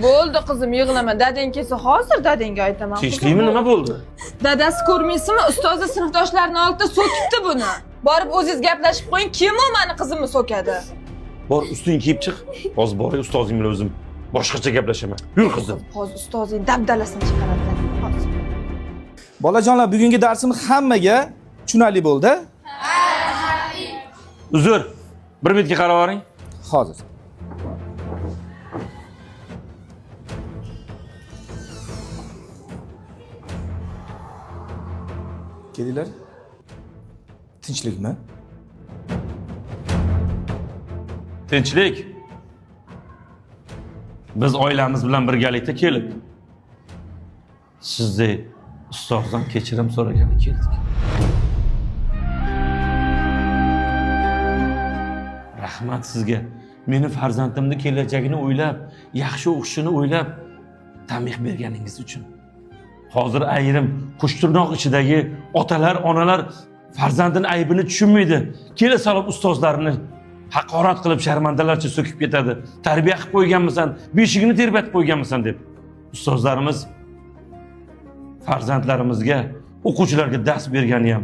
Bo'ldi qizim, yig'lama. Dadang kelsa hozir dadangga aytaman. Tinchlikmi, nima bo'ldi? Dadasi ko'rmaysizmi? Ustozi sinfdoshlarini oldida so'kibdi buni. Borib o'zingiz gaplashib qo'ying, kim u meni qizimni so'kadi? Bor, ustingni kiyib chiq. Hozir boray ustozing bilan o'zim boshqacha gaplashaman. Yur qizim. Hozir ustozing dabdalasini chiqaradi. Hozir. Bolajonlar, bugungi darsimiz hammaga tushunarli bo'ldi. Uzr. Bir minutga qarab oling. Hozir. Kelinglar. Tinchlikmi? Tinchlik. Biz oilamiz bilan birgalikda kelib sizdek ustozdan kechirim so'ragani keldik. Rahmat sizga. Meni farzandimni kelajagini o'ylab, yaxshi o'qishini o'ylab tamih berganingiz uchun. Hozir ayrim qushtirnoq ichidagi otalar, onalar farzandini aybini tushunmaydi. Kela solib ustozlarini haqorat qilib sharmandalarcha so'kib ketadi. Tarbiya qilib qo'yganmisan, beshigini terbatib qo'yganmisan deb. Ustozlarimiz farzandlarimizga, o'quvchilarga dars bergani ham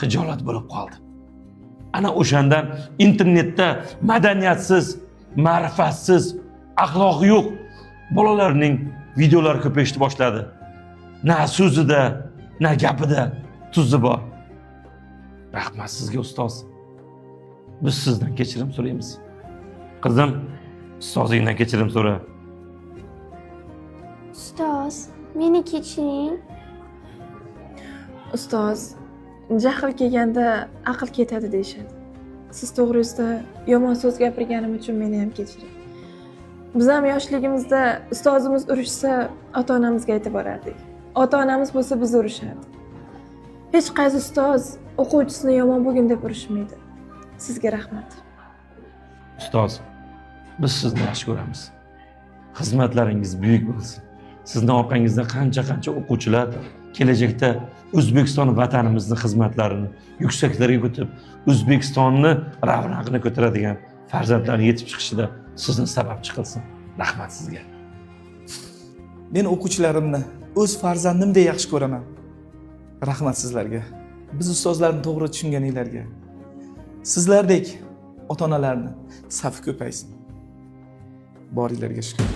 hijolat bo'lib qoldi. Ana o'shandan internetda madaniyatsiz, ma'rifatsiz, axloqi yo'q bolalarning videolari ko'payishni boshladi. Na so'zida, na gapida tuzi bor. Rahmat sizga ustoz. Biz sizdan kechirim so'raymiz. Qizim, ustozingdan kechirim so'ra. Ustoz, meni kechiring. Ustoz, jahl kelganda aql ketadi deyshadi. Siz to'g'risida yomon so'z gapirganim uchun meni ham kechiring. Biz ham yoshligimizda ustozimiz urishsa, ota-onamizga aytib borardik. Ota-onamiz bo'lsa bizni urishadi. Hech qaysi ustoz o'quvchisini yomon bo'lgin deb urishmaydi. Sizga rahmat. Ustoz, biz sizni yaxshi ko'ramiz. Xizmatlaringiz buyuk bo'lsin. Sizning orqangizda qancha o'quvchilar kelajakda O'zbekiston vatanimizning xizmatlarini yuksaklarga ko'tarib, O'zbekistonni ravnaqini ko'taradigan farzandlar yetib chiqishida sizni sababchi qilsin. Rahmat sizga. Men o'quvchilarimni o'z farzandimdek yaxshi ko'raman. Rahmat sizlarga. Biz ustozlarni to'g'ri tushunganinglarga. Sizlardek ota-onalarni safi ko'paysin. Boringlarga shukr.